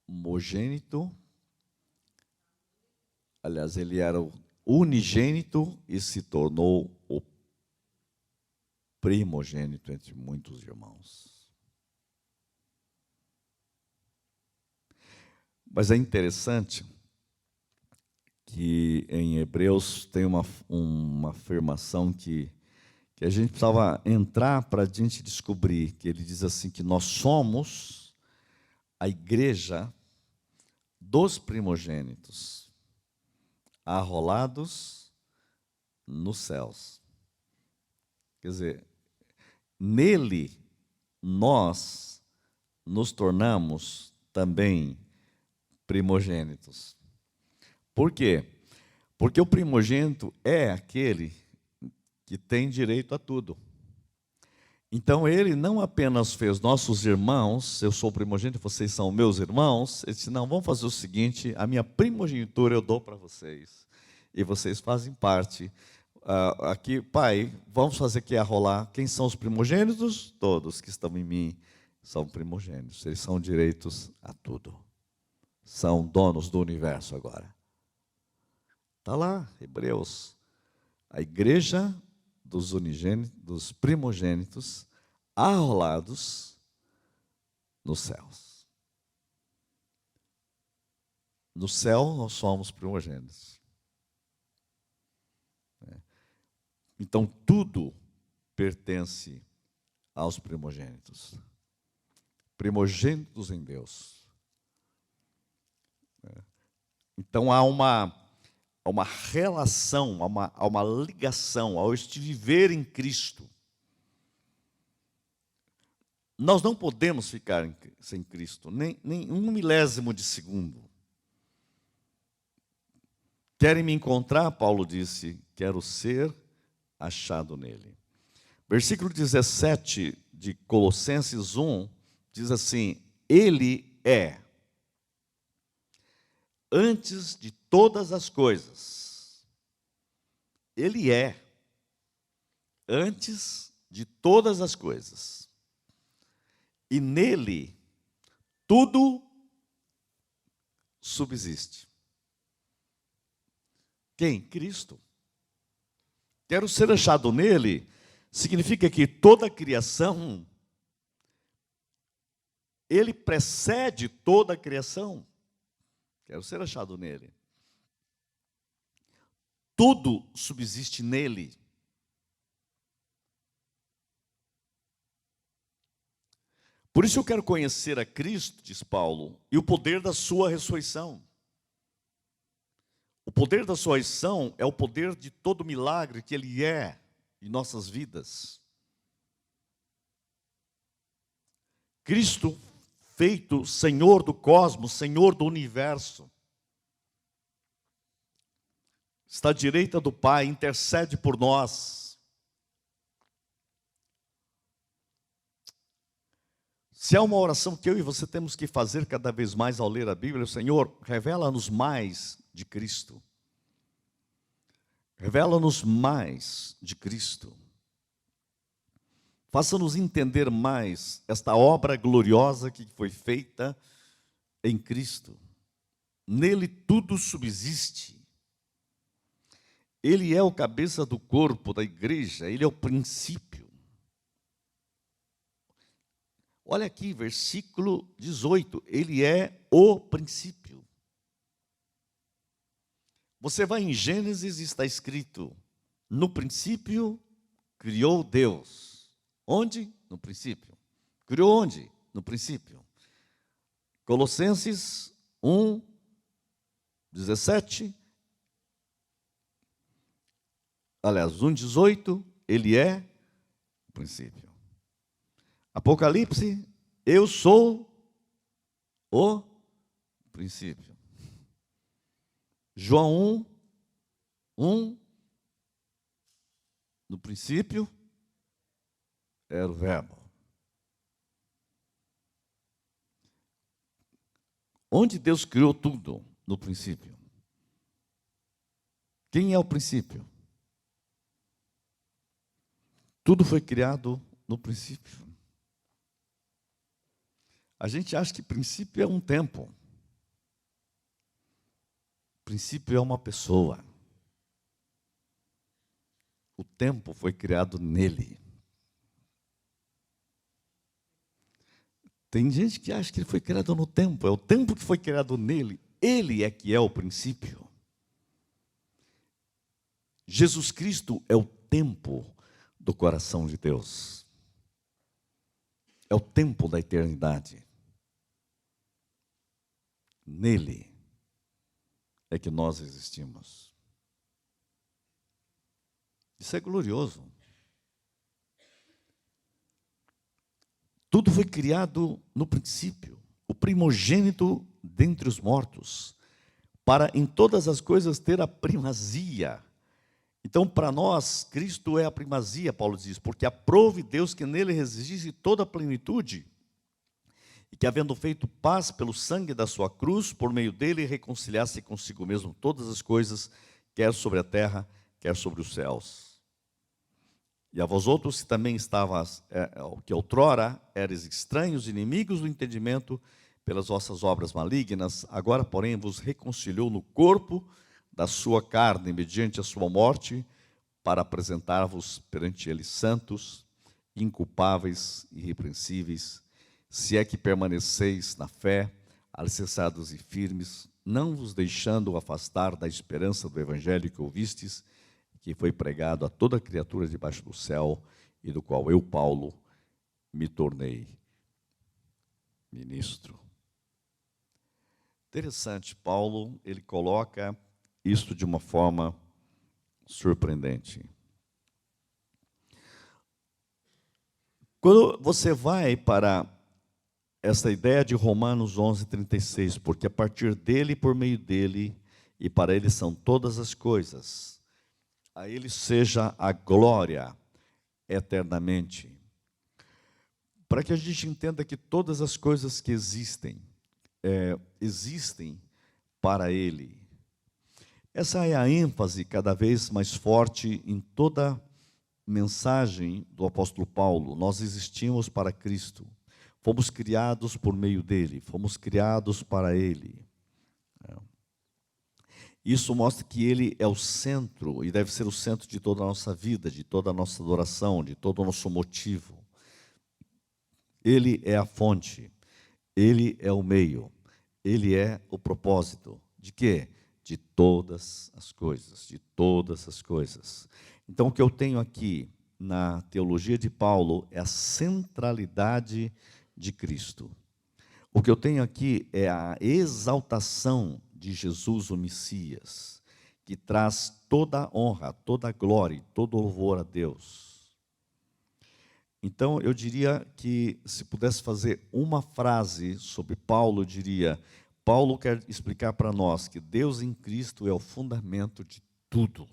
Speaker 1: primogênito. Aliás, ele era o unigênito e se tornou o primogênito entre muitos irmãos. Mas é interessante que em Hebreus tem uma afirmação que a gente precisava entrar para a gente descobrir, que ele diz assim, que nós somos a igreja dos primogênitos, arrolados nos céus. Quer dizer, nele nós nos tornamos também primogênitos. Por quê? Porque o primogênito é aquele que tem direito a tudo. Então ele não apenas fez nossos irmãos, eu sou o primogênito, vocês são meus irmãos, ele disse, não, vamos fazer o seguinte, a minha primogenitura eu dou para vocês, e vocês fazem parte. Aqui, pai, vamos fazer aqui arrolar, quem são os primogênitos? Todos que estão em mim são primogênitos, eles são direitos a tudo, são donos do universo agora. Está lá, Hebreus, a igreja dos primogênitos arrolados nos céus. No céu nós somos primogênitos. Então tudo pertence aos primogênitos. Primogênitos em Deus. Então há uma relação, há uma ligação ao este viver em Cristo. Nós não podemos ficar sem Cristo, nem um milésimo de segundo. Querem me encontrar? Paulo disse, quero ser achado nele. Versículo 17 de Colossenses 1, diz assim, ele é antes de todas as coisas. Ele é antes de todas as coisas. E nele tudo subsiste. Quem? Cristo. Quero ser achado nele, significa que toda a criação, ele precede toda a criação. Quero ser achado nele. Tudo subsiste nele. Por isso eu quero conhecer a Cristo, diz Paulo, e o poder da sua ressurreição. O poder da sua ressurreição é o poder de todo milagre que ele é em nossas vidas. Cristo feito Senhor do cosmos, Senhor do universo. Está à direita do Pai, intercede por nós. Se há uma oração que eu e você temos que fazer cada vez mais ao ler a Bíblia, Senhor, revela-nos mais de Cristo. Revela-nos mais de Cristo. Faça-nos entender mais esta obra gloriosa que foi feita em Cristo. Nele tudo subsiste. Ele é o cabeça do corpo da igreja, ele é o princípio. Olha aqui, versículo 18, ele é o princípio. Você vai em Gênesis e está escrito, no princípio criou Deus. Onde? No princípio. Criou onde? No princípio. Colossenses 1, 17. Aliás, 1, 18, ele é o princípio. Apocalipse, eu sou o princípio. João 1, no princípio era o verbo. Onde Deus criou tudo? No princípio. Quem é o princípio? Tudo foi criado no princípio. A gente acha que princípio é um tempo. Princípio é uma pessoa. O tempo foi criado nele. Tem gente que acha que ele foi criado no tempo, é o tempo que foi criado nele. Ele é que é o princípio. Jesus Cristo é o tempo do coração de Deus. É o tempo da eternidade. Nele é que nós existimos. Isso é glorioso. Tudo foi criado no princípio, o primogênito dentre os mortos, para em todas as coisas ter a primazia. Então, para nós, Cristo é a primazia, Paulo diz, porque aprove Deus que nele residisse toda a plenitude, e que, havendo feito paz pelo sangue da sua cruz, por meio dele reconciliasse consigo mesmo todas as coisas, quer sobre a terra, quer sobre os céus. E a vós outros que também estavas, que outrora eres estranhos, inimigos do entendimento, pelas vossas obras malignas, agora, porém, vos reconciliou no corpo da sua carne, mediante a sua morte, para apresentar-vos perante ele santos, inculpáveis, irrepreensíveis, se é que permaneceis na fé, alicerçados e firmes, não vos deixando afastar da esperança do evangelho que ouvistes, que foi pregado a toda criatura debaixo do céu, e do qual eu, Paulo, me tornei ministro. Interessante, Paulo, ele coloca isto de uma forma surpreendente. Quando você vai para essa ideia de Romanos 11:36, porque a partir dele, por meio dele, e para ele são todas as coisas, a ele seja a glória eternamente. Para que a gente entenda que todas as coisas que existem, existem para ele. Essa é a ênfase cada vez mais forte em toda mensagem do apóstolo Paulo. Nós existimos para Cristo. Fomos criados por meio dele, fomos criados para ele. Isso mostra que ele é o centro, e deve ser o centro de toda a nossa vida, de toda a nossa adoração, de todo o nosso motivo. Ele é a fonte, ele é o meio, ele é o propósito. De quê? De todas as coisas, de todas as coisas. Então, o que eu tenho aqui na teologia de Paulo é a centralidade de Cristo. O que eu tenho aqui é a exaltação de Jesus, o Messias, que traz toda a honra, toda a glória, todo o louvor a Deus. Então, eu diria que, se pudesse fazer uma frase sobre Paulo, eu diria: Paulo quer explicar para nós que Deus em Cristo é o fundamento de tudo.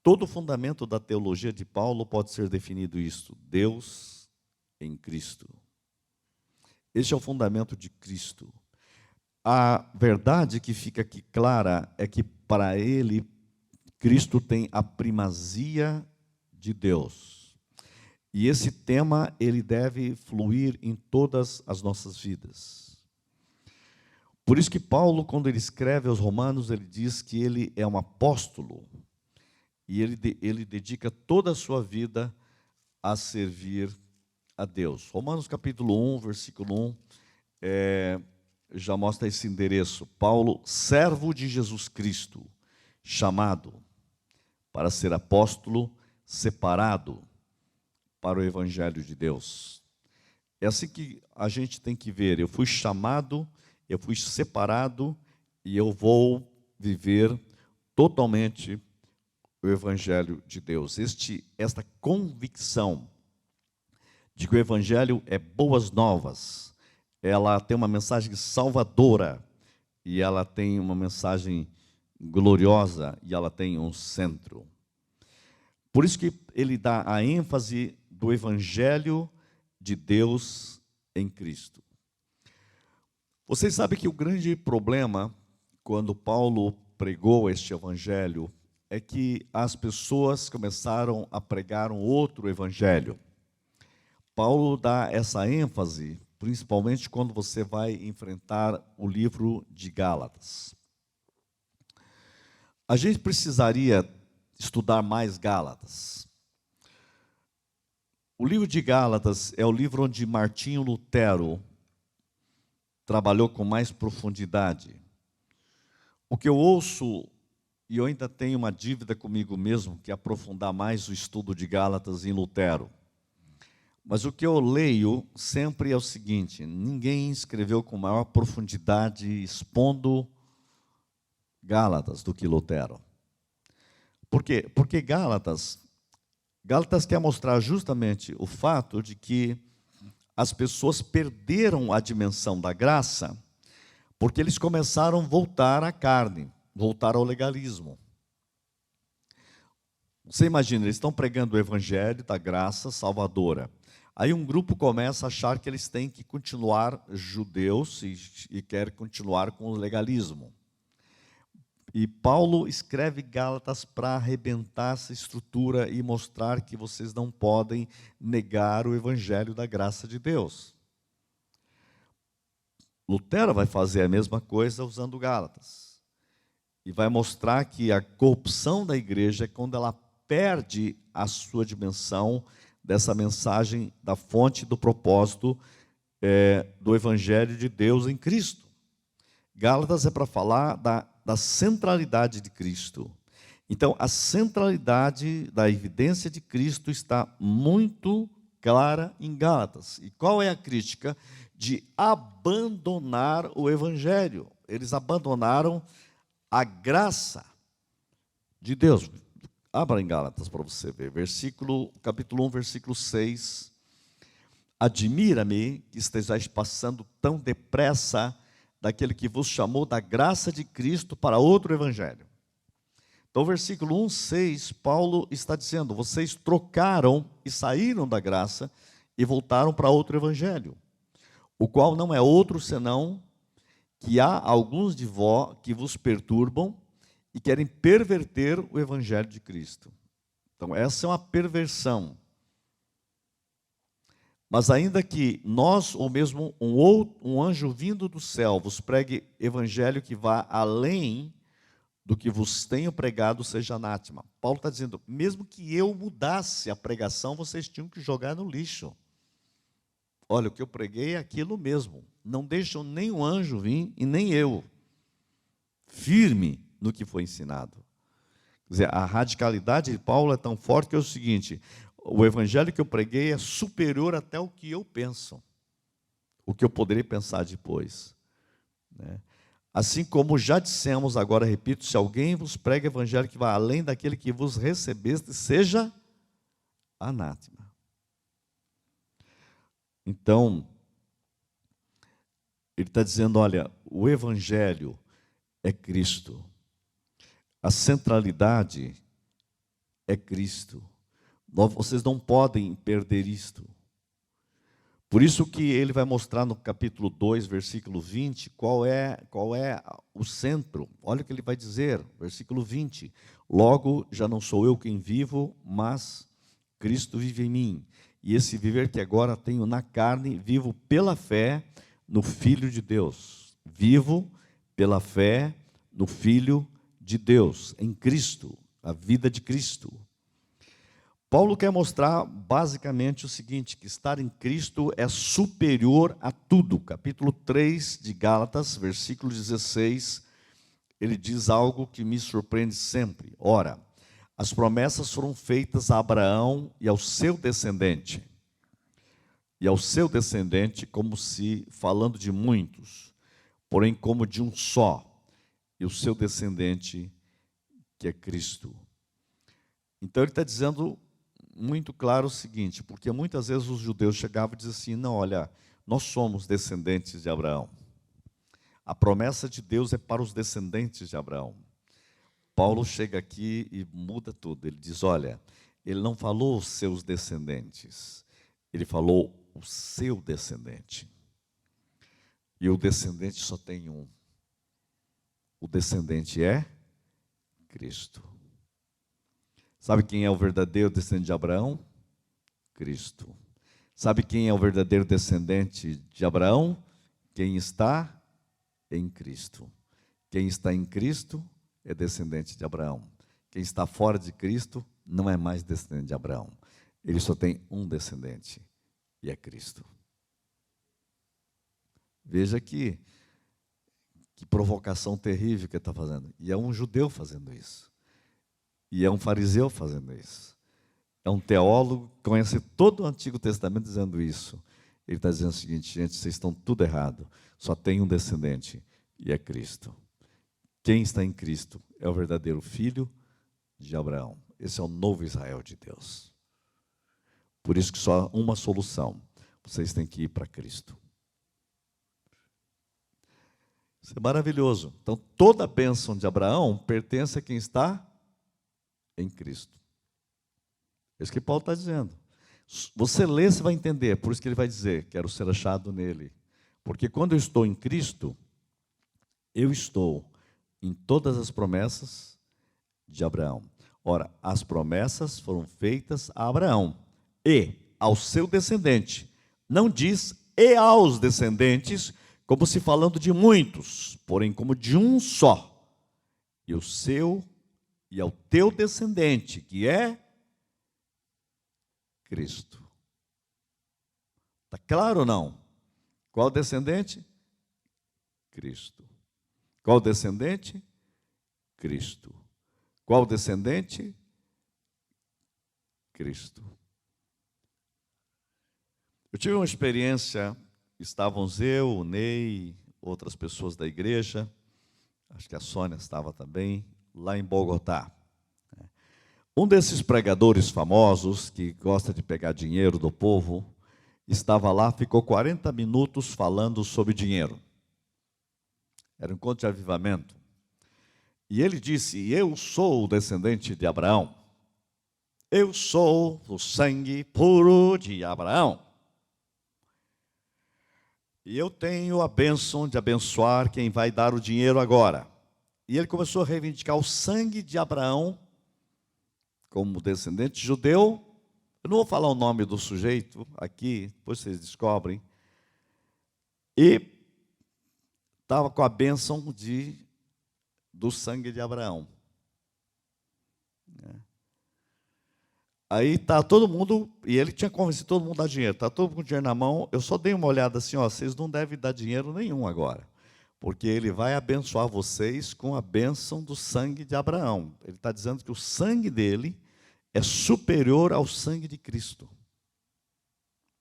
Speaker 1: Todo o fundamento da teologia de Paulo pode ser definido isto: Deus em Cristo. Este é o fundamento de Cristo. A verdade que fica aqui clara é que para ele, Cristo tem a primazia de Deus. E esse tema, ele deve fluir em todas as nossas vidas. Por isso que Paulo, quando ele escreve aos Romanos, ele diz que ele é um apóstolo. E ele dedica toda a sua vida a servir a Deus. Romanos capítulo 1, versículo 1, já mostra esse endereço. Paulo, servo de Jesus Cristo, chamado para ser apóstolo, separado para o evangelho de Deus. É assim que a gente tem que ver. Eu fui chamado, eu fui separado e eu vou viver totalmente o evangelho de Deus. Esta convicção de que o evangelho é boas novas, ela tem uma mensagem salvadora, e ela tem uma mensagem gloriosa, e ela tem um centro. Por isso que ele dá a ênfase do evangelho de Deus em Cristo. Vocês sabem que o grande problema, quando Paulo pregou este evangelho, é que as pessoas começaram a pregar um outro evangelho. Paulo dá essa ênfase, principalmente quando você vai enfrentar o livro de Gálatas. A gente precisaria estudar mais Gálatas. O livro de Gálatas é o livro onde Martinho Lutero trabalhou com mais profundidade. O que eu ouço, e eu ainda tenho uma dívida comigo mesmo, que é aprofundar mais o estudo de Gálatas em Lutero. Mas o que eu leio sempre é o seguinte: ninguém escreveu com maior profundidade, expondo Gálatas, do que Lutero. Por quê? Porque Gálatas quer mostrar justamente o fato de que as pessoas perderam a dimensão da graça, porque eles começaram a voltar à carne, voltar ao legalismo. Você imagina, eles estão pregando o evangelho da graça salvadora. Aí um grupo começa a achar que eles têm que continuar judeus e quer continuar com o legalismo. E Paulo escreve Gálatas para arrebentar essa estrutura e mostrar que vocês não podem negar o evangelho da graça de Deus. Lutero vai fazer a mesma coisa usando Gálatas. E vai mostrar que a corrupção da igreja é quando ela perde a sua dimensão dessa mensagem da fonte do propósito do evangelho de Deus em Cristo. Gálatas é para falar da centralidade de Cristo. Então, a centralidade da evidência de Cristo está muito clara em Gálatas. E qual é a crítica? De abandonar o evangelho. Eles abandonaram a graça de Deus. Abra em Gálatas para você ver, capítulo 1, versículo 6. Admira-me que estejais passando tão depressa daquele que vos chamou da graça de Cristo para outro evangelho. Então, versículo 1, 6, Paulo está dizendo: vocês trocaram e saíram da graça e voltaram para outro evangelho, o qual não é outro senão que há alguns de vós que vos perturbam e querem perverter o evangelho de Cristo. Então, essa é uma perversão. Mas ainda que nós, ou mesmo um anjo vindo do céu, vos pregue evangelho que vá além do que vos tenho pregado, seja anátema. Paulo está dizendo, mesmo que eu mudasse a pregação, vocês tinham que jogar no lixo. Olha, o que eu preguei é aquilo mesmo. Não deixam nem o anjo vir e nem eu. Firme no que foi ensinado. Quer dizer, a radicalidade de Paulo é tão forte que é o seguinte: o evangelho que eu preguei é superior até o que eu penso, o que eu poderia pensar depois, né? Assim como já dissemos, agora repito: se alguém vos prega evangelho que vai além daquele que vos recebeste, seja anátema. Então, ele está dizendo, olha, o evangelho é Cristo. A centralidade é Cristo. Vocês não podem perder isto. Por isso que ele vai mostrar no capítulo 2, versículo 20, qual é o centro. Olha o que ele vai dizer, versículo 20. Logo, já não sou eu quem vivo, mas Cristo vive em mim. E esse viver que agora tenho na carne, vivo pela fé no Filho de Deus. Vivo pela fé no Filho de Deus, em Cristo, a vida de Cristo. Paulo quer mostrar basicamente o seguinte, que estar em Cristo é superior a tudo. Capítulo 3 de Gálatas, versículo 16, ele diz algo que me surpreende sempre. Ora, as promessas foram feitas a Abraão e ao seu descendente. E ao seu descendente, como se falando de muitos, porém como de um só. E o seu descendente, que é Cristo. Então ele está dizendo muito claro o seguinte, porque muitas vezes os judeus chegavam e diziam assim, não, olha, nós somos descendentes de Abraão. A promessa de Deus é para os descendentes de Abraão. Paulo chega aqui e muda tudo. Ele diz, olha, ele não falou os seus descendentes, ele falou o seu descendente. E o descendente só tem um. O descendente é Cristo. Sabe quem é o verdadeiro descendente de Abraão? Cristo. Sabe quem é o verdadeiro descendente de Abraão? Quem está em Cristo. Quem está em Cristo é descendente de Abraão. Quem está fora de Cristo não é mais descendente de Abraão. ele só tem um descendente, e é Cristo. Veja que provocação terrível que ele está fazendo. E é um judeu fazendo isso. E é um fariseu fazendo isso. É um teólogo que conhece todo o Antigo Testamento dizendo isso. Ele está dizendo o seguinte: gente, vocês estão tudo errado. Só tem um descendente, e é Cristo. Quem está em Cristo é o verdadeiro filho de Abraão. Esse é o novo Israel de Deus. Por isso que só há uma solução. Vocês têm que ir para Cristo. Isso é maravilhoso. Então, toda a bênção de Abraão pertence a quem está em Cristo. É isso que Paulo está dizendo. Você lê, você vai entender. Por isso que ele vai dizer: quero ser achado nele. Porque quando eu estou em Cristo, eu estou em todas as promessas de Abraão. Ora, as promessas foram feitas a Abraão e ao seu descendente. Não diz e aos descendentes, como se falando de muitos, porém como de um só. E o seu e ao teu descendente, que é Cristo. Está claro ou não? Qual descendente? Cristo. Qual descendente? Cristo. Qual descendente? Cristo. Eu tive uma experiência, estávamos eu, o Ney, outras pessoas da igreja, acho que a Sônia estava também, lá em Bogotá. Um desses pregadores famosos, que gosta de pegar dinheiro do povo, estava lá, ficou 40 minutos falando sobre dinheiro. Era um encontro de avivamento. E ele disse: eu sou o descendente de Abraão. Eu sou o sangue puro de Abraão. E eu tenho a bênção de abençoar quem vai dar o dinheiro agora. E ele começou a reivindicar o sangue de Abraão como descendente judeu. Eu não vou falar o nome do sujeito aqui, depois vocês descobrem. E estava com a bênção do sangue de Abraão. Aí está todo mundo, e ele tinha convencido todo mundo a dar dinheiro. Está todo mundo com dinheiro na mão. Eu só dei uma olhada assim: vocês não devem dar dinheiro nenhum agora, porque ele vai abençoar vocês com a bênção do sangue de Abraão. Ele está dizendo que o sangue dele é superior ao sangue de Cristo.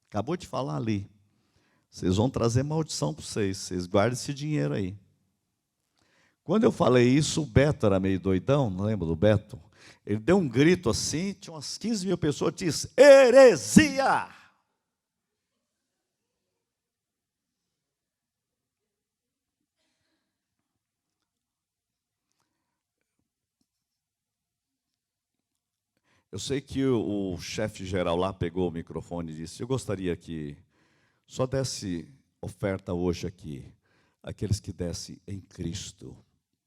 Speaker 1: Acabou de falar ali. Vocês vão trazer maldição para vocês guardem esse dinheiro aí. Quando eu falei isso, o Beto era meio doidão, não lembra do Beto? Ele deu um grito assim, tinha umas 15 mil pessoas, disse: heresia! Eu sei que o chefe geral lá pegou o microfone e disse: eu gostaria que só desse oferta hoje aqui, aqueles que dessem em Cristo,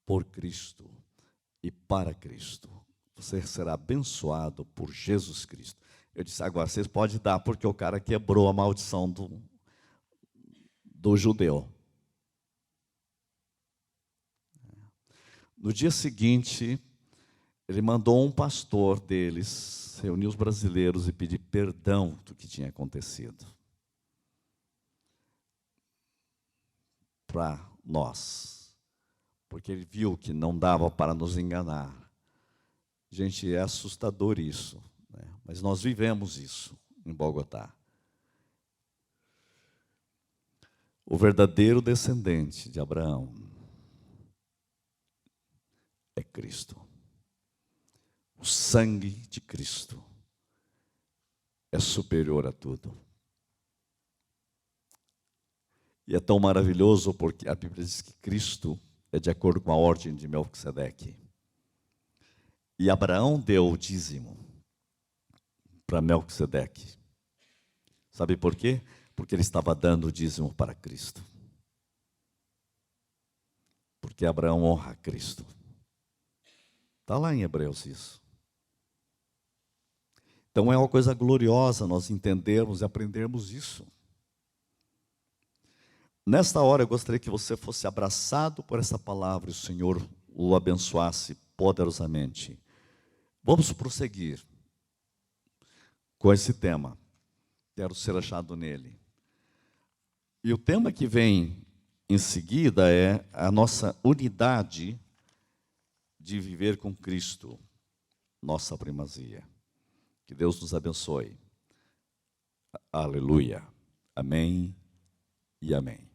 Speaker 1: por Cristo e para Cristo. Você será abençoado por Jesus Cristo. Eu disse: agora vocês podem dar, porque o cara quebrou a maldição do judeu. No dia seguinte, ele mandou um pastor deles reunir os brasileiros e pedir perdão do que tinha acontecido para nós, porque ele viu que não dava para nos enganar. Gente, é assustador isso, né? Mas nós vivemos isso em Bogotá. O verdadeiro descendente de Abraão é Cristo. O sangue de Cristo é superior a tudo. E é tão maravilhoso porque a Bíblia diz que Cristo é de acordo com a ordem de Melquisedeque. E Abraão deu o dízimo para Melquisedeque. Sabe por quê? Porque ele estava dando o dízimo para Cristo. Porque Abraão honra Cristo. Está lá em Hebreus isso. Então é uma coisa gloriosa nós entendermos e aprendermos isso. Nesta hora eu gostaria que você fosse abraçado por essa palavra e o Senhor o abençoasse poderosamente. Vamos prosseguir. com esse tema. Quero ser achado nele. E o tema que vem em seguida é a nossa unidade de viver com Cristo, nossa primazia. Que Deus nos abençoe. Aleluia. Amém e amém.